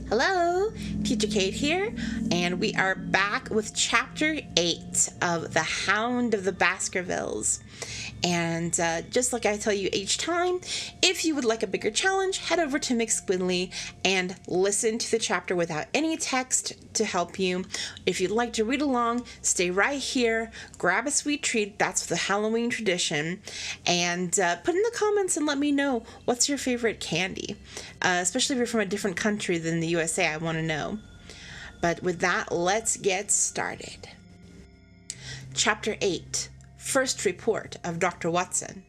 Hello, Teacher Kate here, and we are back with Chapter 8 of The Hound of the Baskervilles. And just like I tell you each time, if you would like a bigger challenge, head over to Mixquidly and listen to the chapter without any text to help you. If you'd like to read along, stay right here, grab a sweet treat, that's the Halloween tradition, and put in the comments and let me know what's your favorite candy. Especially if you're from a different country than the USA, I want to know. But with that, let's get started. Chapter 8. First Report of Dr. Watson.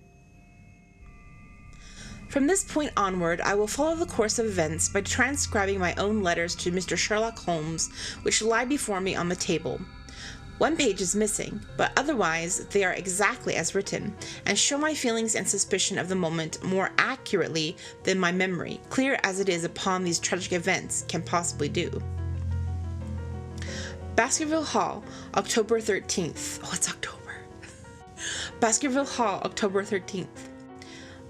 From this point onward, I will follow the course of events by transcribing my own letters to Mr. Sherlock Holmes, which lie before me on the table. One page is missing, but otherwise they are exactly as written, and show my feelings and suspicion of the moment more accurately than my memory, clear as it is upon these tragic events, can possibly do. Baskerville Hall, October 13th. Oh, it's October. Baskerville Hall, October 13th.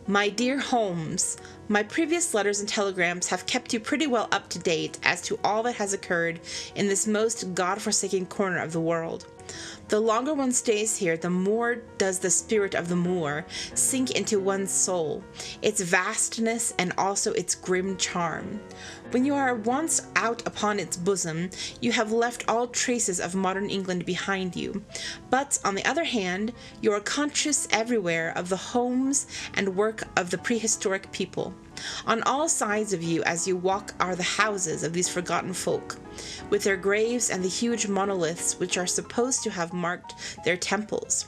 My dear Holmes, my previous letters and telegrams have kept you pretty well up to date as to all that has occurred in this most God-forsaken corner of the world. The longer one stays here, the more does the spirit of the moor sink into one's soul, its vastness and also its grim charm. When you are once out upon its bosom, you have left all traces of modern England behind you. But, on the other hand, you are conscious everywhere of the homes and work of the prehistoric people. On all sides of you as you walk are the houses of these forgotten folk, with their graves and the huge monoliths which are supposed to have marked their temples.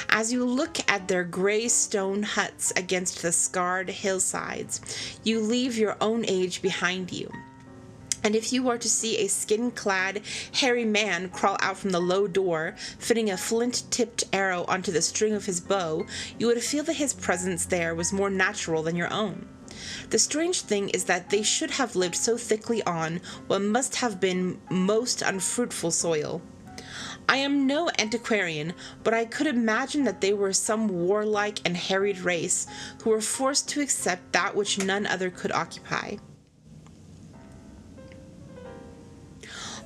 As you look at their grey stone huts against the scarred hillsides, you leave your own age behind you. And if you were to see a skin-clad, hairy man crawl out from the low door, fitting a flint-tipped arrow onto the string of his bow, you would feel that his presence there was more natural than your own. The strange thing is that they should have lived so thickly on what must have been most unfruitful soil. I am no antiquarian, but I could imagine that they were some warlike and harried race who were forced to accept that which none other could occupy.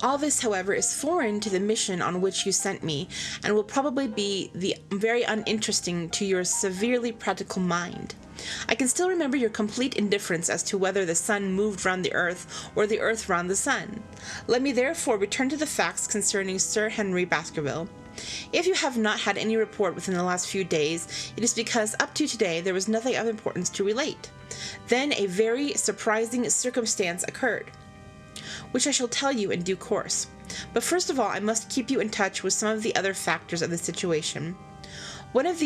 All this, however, is foreign to the mission on which you sent me, and will probably be very uninteresting to your severely practical mind. I can still remember your complete indifference as to whether the sun moved round the earth or the earth round the sun. Let me therefore return to the facts concerning Sir Henry Baskerville. If you have not had any report within the last few days, it is because up to today there was nothing of importance to relate. Then a very surprising circumstance occurred, which I shall tell you in due course. But first of all, I must keep you in touch with some of the other factors of the situation. One of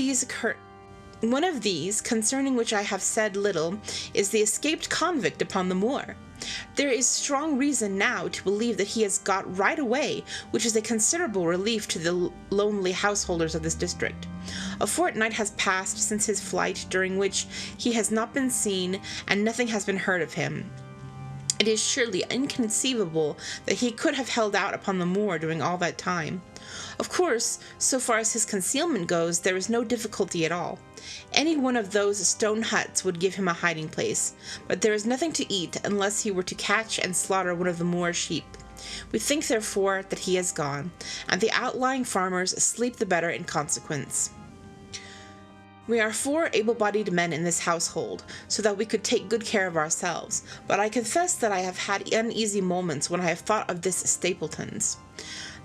these, concerning which I have said little, is the escaped convict upon the moor. There is strong reason now to believe that he has got right away, which is a considerable relief to the lonely householders of this district. A fortnight has passed since his flight, during which he has not been seen, and nothing has been heard of him. It is surely inconceivable that he could have held out upon the moor during all that time. Of course, so far as his concealment goes, there is no difficulty at all. Any one of those stone huts would give him a hiding place, but there is nothing to eat unless he were to catch and slaughter one of the moor sheep. We think, therefore, that he has gone, and the outlying farmers sleep the better in consequence. We are 4 able-bodied men in this household, so that we could take good care of ourselves, but I confess that I have had uneasy moments when I have thought of this Stapleton's.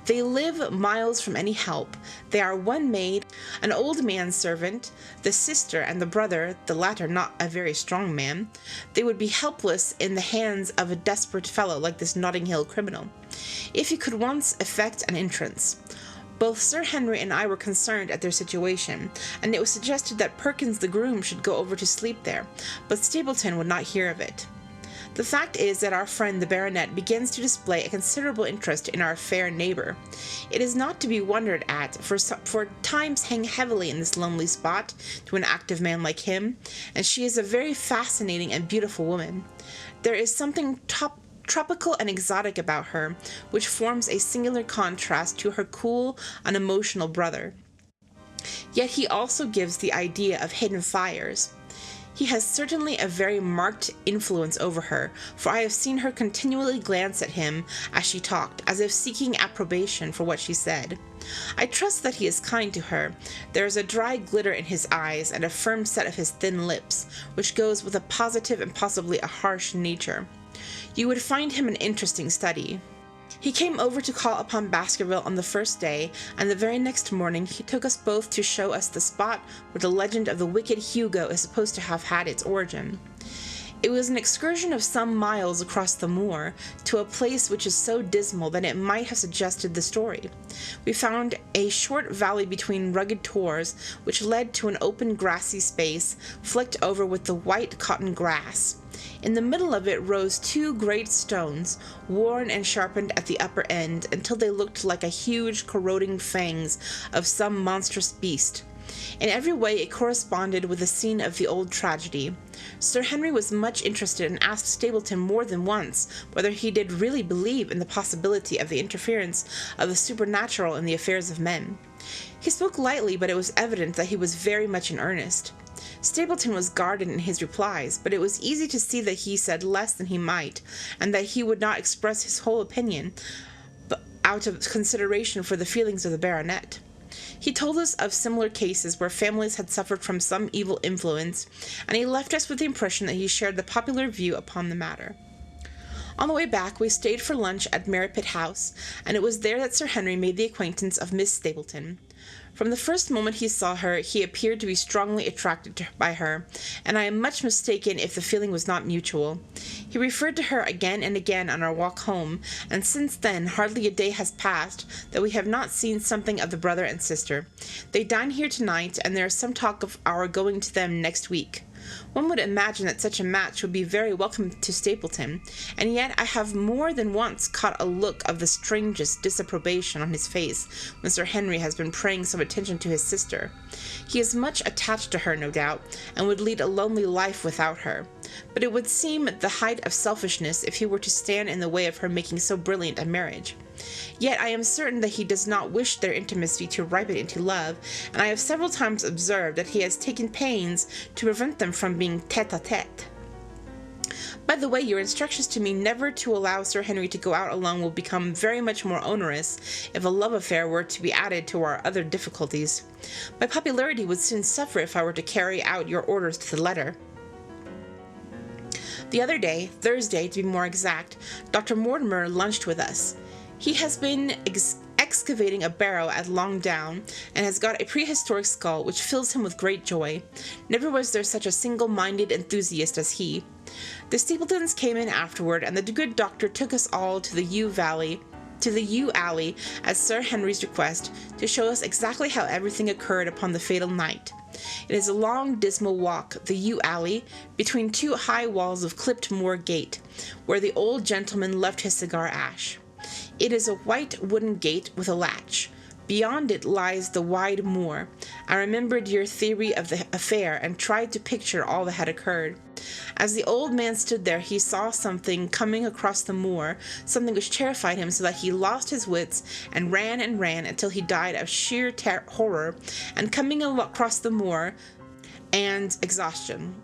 They live miles from any help. They are one maid, an old manservant, the sister and the brother, the latter not a very strong man. They would be helpless in the hands of a desperate fellow like this Notting Hill criminal, if he could once effect an entrance. Both Sir Henry and I were concerned at their situation, and it was suggested that Perkins the groom should go over to sleep there, but Stapleton would not hear of it. The fact is that our friend the baronet begins to display a considerable interest in our fair neighbour. It is not to be wondered at, for times hang heavily in this lonely spot to an active man like him, and she is a very fascinating and beautiful woman. There is something tropical and exotic about her, which forms a singular contrast to her cool, unemotional brother. Yet he also gives the idea of hidden fires. He has certainly a very marked influence over her, for I have seen her continually glance at him as she talked, as if seeking approbation for what she said. I trust that he is kind to her. There is a dry glitter in his eyes and a firm set of his thin lips, which goes with a positive and possibly a harsh nature. You would find him an interesting study. He came over to call upon Baskerville on the first day, and the very next morning he took us both to show us the spot where the legend of the wicked Hugo is supposed to have had its origin. It was an excursion of some miles across the moor, to a place which is so dismal that it might have suggested the story. We found a short valley between rugged tors, which led to an open grassy space, flecked over with the white cotton grass. In the middle of it rose two great stones, worn and sharpened at the upper end until they looked like a huge corroding fangs of some monstrous beast. In every way it corresponded with the scene of the old tragedy. Sir Henry was much interested and asked Stapleton more than once whether he did really believe in the possibility of the interference of the supernatural in the affairs of men. He spoke lightly, but it was evident that he was very much in earnest. Stapleton was guarded in his replies, but it was easy to see that he said less than he might, and that he would not express his whole opinion, but out of consideration for the feelings of the baronet. He told us of similar cases where families had suffered from some evil influence, and he left us with the impression that he shared the popular view upon the matter. On the way back, we stayed for lunch at Merripit House, and it was there that Sir Henry made the acquaintance of Miss Stapleton. From the first moment he saw her, he appeared to be strongly attracted by her, and I am much mistaken if the feeling was not mutual. He referred to her again and again on our walk home, and since then hardly a day has passed that we have not seen something of the brother and sister. They dine here tonight, and there is some talk of our going to them next week. One would imagine that such a match would be very welcome to Stapleton, and yet I have more than once caught a look of the strangest disapprobation on his face when Sir Henry has been paying some attention to his sister. He is much attached to her, no doubt, and would lead a lonely life without her, but it would seem the height of selfishness if he were to stand in the way of her making so brilliant a marriage. Yet I am certain that he does not wish their intimacy to ripen into love, and I have several times observed that he has taken pains to prevent them from being tete-a-tete. By the way, your instructions to me never to allow Sir Henry to go out alone will become very much more onerous if a love affair were to be added to our other difficulties. My popularity would soon suffer if I were to carry out your orders to the letter. The other day, Thursday to be more exact, Dr. Mortimer lunched with us. He has been excavating a barrow at Long Down, and has got a prehistoric skull which fills him with great joy. Never was there such a single-minded enthusiast as he. The Stapletons came in afterward, and the good doctor took us all to the yew alley at Sir Henry's request, to show us exactly how everything occurred upon the fatal night. It is a long, dismal walk, the yew alley, between two high walls of clipped moor gate, where the old gentleman left his cigar ash. It is a white wooden gate with a latch. Beyond it lies the wide moor. I remembered your theory of the affair, and tried to picture all that had occurred. As the old man stood there, he saw something coming across the moor, something which terrified him so that he lost his wits, and ran until he died of sheer horror, and coming across the moor, and exhaustion.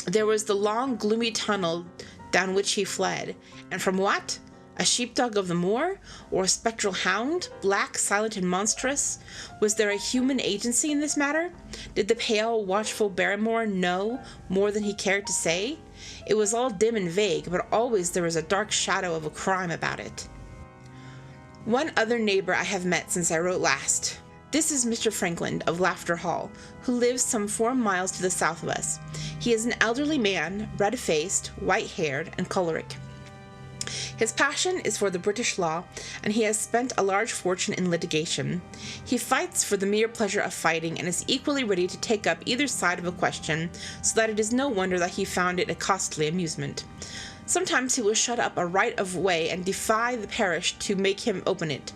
There was the long, gloomy tunnel down which he fled, and from what? A sheepdog of the moor, or a spectral hound, black, silent, and monstrous? Was there a human agency in this matter? Did the pale, watchful Barrymore know more than he cared to say? It was all dim and vague, but always there was a dark shadow of a crime about it. One other neighbor I have met since I wrote last. This is Mr. Frankland of Laughter Hall, who lives some 4 miles to the south of us. He is an elderly man, red-faced, white-haired, and choleric. His passion is for the British law, and he has spent a large fortune in litigation. He fights for the mere pleasure of fighting, and is equally ready to take up either side of a question, so that it is no wonder that he found it a costly amusement. Sometimes he will shut up a right-of-way and defy the parish to make him open it.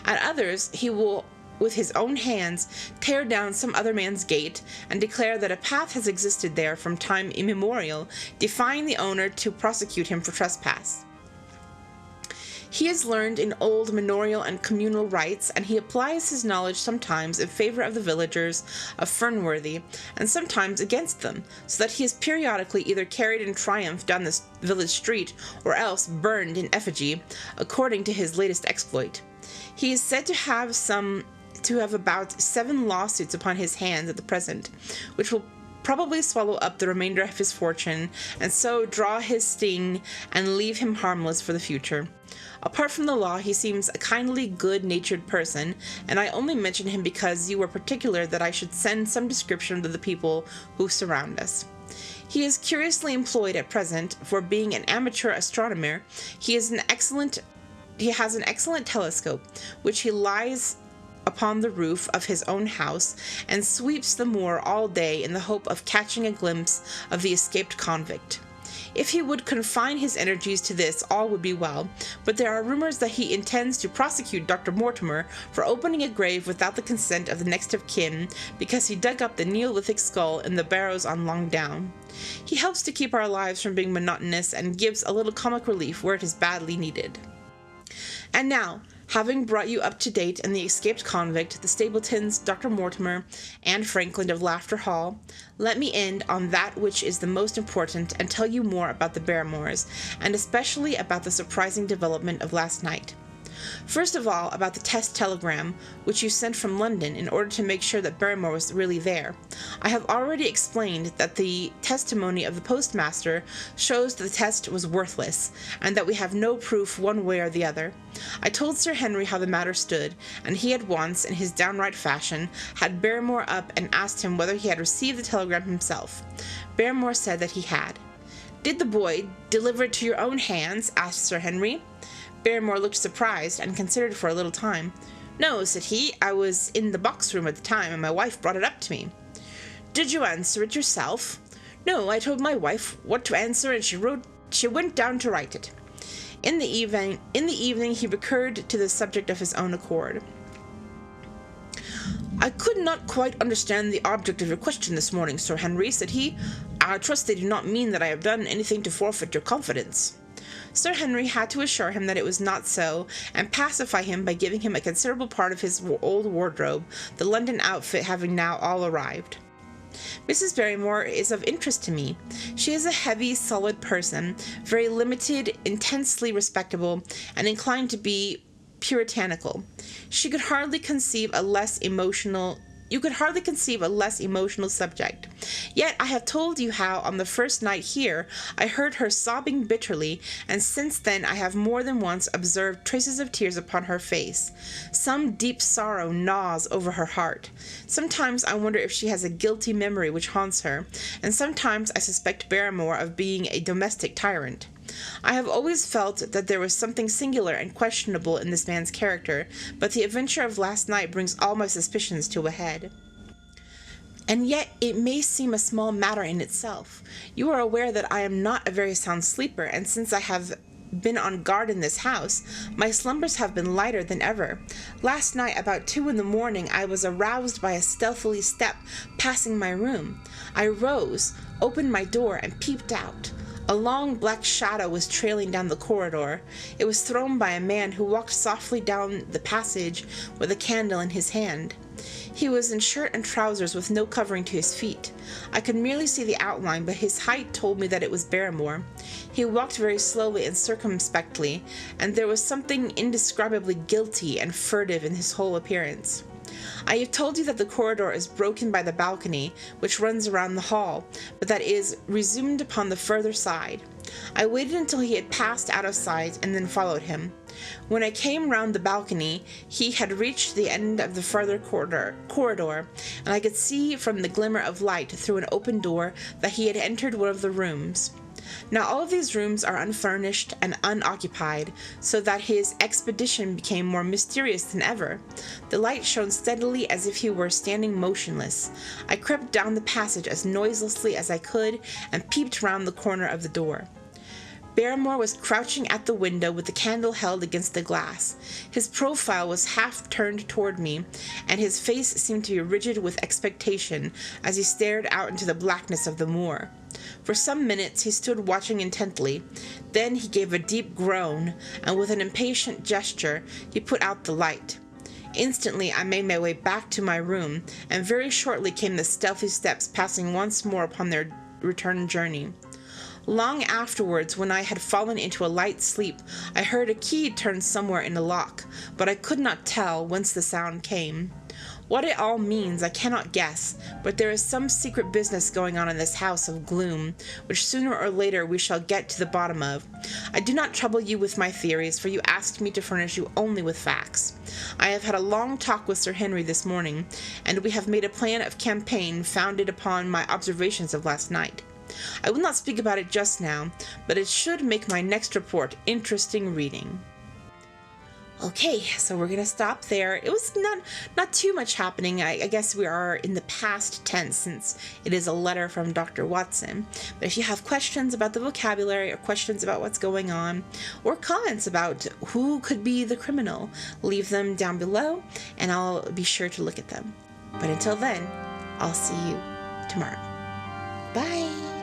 At others he will with his own hands tear down some other man's gate, and declare that a path has existed there from time immemorial, defying the owner to prosecute him for trespass. He is learned in old manorial and communal rites, and he applies his knowledge sometimes in favor of the villagers of Fernworthy, and sometimes against them, so that he is periodically either carried in triumph down the village street, or else burned in effigy, according to his latest exploit. He is said to have about 7 lawsuits upon his hands at the present, which will probably swallow up the remainder of his fortune, and so draw his sting and leave him harmless for the future. Apart from the law, he seems a kindly, good-natured person, and I only mention him because you were particular that I should send some description of the people who surround us. He is curiously employed at present, for being an amateur astronomer, he has an excellent telescope, which he lies upon the roof of his own house, and sweeps the moor all day in the hope of catching a glimpse of the escaped convict. If he would confine his energies to this, all would be well, but there are rumors that he intends to prosecute Dr. Mortimer for opening a grave without the consent of the next of kin, because he dug up the Neolithic skull in the barrows on Long Down. He helps to keep our lives from being monotonous, and gives a little comic relief where it is badly needed. And now, having brought you up to date in the escaped convict, the Stapletons, Dr. Mortimer, and Frankland of Laughter Hall, let me end on that which is the most important and tell you more about the Barrymores, and especially about the surprising development of last night. First of all, about the test telegram, which you sent from London in order to make sure that Barrymore was really there. I have already explained that the testimony of the postmaster shows that the test was worthless, and that we have no proof one way or the other. I told Sir Henry how the matter stood, and he at once, in his downright fashion, had Barrymore up and asked him whether he had received the telegram himself. Barrymore said that he had. "Did the boy deliver it to your own hands?" asked Sir Henry. Barrymore looked surprised, and considered for a little time. "No," said he, "I was in the box-room at the time, and my wife brought it up to me." "Did you answer it yourself?" "No, I told my wife what to answer, and she went down to write it." In the evening he recurred to the subject of his own accord. "I could not quite understand the object of your question this morning, Sir Henry," said he. "I trust they do not mean that I have done anything to forfeit your confidence." Sir Henry had to assure him that it was not so, and pacify him by giving him a considerable part of his old wardrobe, the London outfit having now all arrived. Mrs. Barrymore is of interest to me. She is a heavy, solid person, very limited, intensely respectable, and inclined to be puritanical. You could hardly conceive a less emotional subject. Yet I have told you how on the first night here I heard her sobbing bitterly, and since then I have more than once observed traces of tears upon her face. Some deep sorrow gnaws over her heart. Sometimes I wonder if she has a guilty memory which haunts her, and sometimes I suspect Barrymore of being a domestic tyrant. I have always felt that there was something singular and questionable in this man's character, but the adventure of last night brings all my suspicions to a head. And yet it may seem a small matter in itself. You are aware that I am not a very sound sleeper, and since I have been on guard in this house, my slumbers have been lighter than ever. Last night about 2 in the morning I was aroused by a stealthy step passing my room. I rose, opened my door, and peeped out. A long black shadow was trailing down the corridor. It was thrown by a man who walked softly down the passage with a candle in his hand. He was in shirt and trousers with no covering to his feet. I could merely see the outline, but his height told me that it was Barrymore. He walked very slowly and circumspectly, and there was something indescribably guilty and furtive in his whole appearance. I have told you that the corridor is broken by the balcony, which runs around the hall, but that is resumed upon the further side. I waited until he had passed out of sight, and then followed him. When I came round the balcony, he had reached the end of the further corridor, and I could see from the glimmer of light through an open door that he had entered one of the rooms. Now all of these rooms are unfurnished and unoccupied, so that his expedition became more mysterious than ever. The light shone steadily as if he were standing motionless. I crept down the passage as noiselessly as I could, and peeped round the corner of the door. Barrymore was crouching at the window with the candle held against the glass. His profile was half turned toward me, and his face seemed to be rigid with expectation as he stared out into the blackness of the moor. For some minutes he stood watching intently. Then he gave a deep groan, and with an impatient gesture he put out the light. Instantly I made my way back to my room, and very shortly came the stealthy steps passing once more upon their return journey. Long afterwards, when I had fallen into a light sleep, I heard a key turn somewhere in the lock, but I could not tell whence the sound came. What it all means I cannot guess, but there is some secret business going on in this house of gloom, which sooner or later we shall get to the bottom of. I do not trouble you with my theories, for you asked me to furnish you only with facts. I have had a long talk with Sir Henry this morning, and we have made a plan of campaign founded upon my observations of last night. I will not speak about it just now, but it should make my next report interesting reading. Okay, so we're gonna stop there. It was not too much happening. I guess we are in the past tense since it is a letter from Dr. Watson. But if you have questions about the vocabulary or questions about what's going on or comments about who could be the criminal, leave them down below and I'll be sure to look at them. But until then, I'll see you tomorrow. Bye!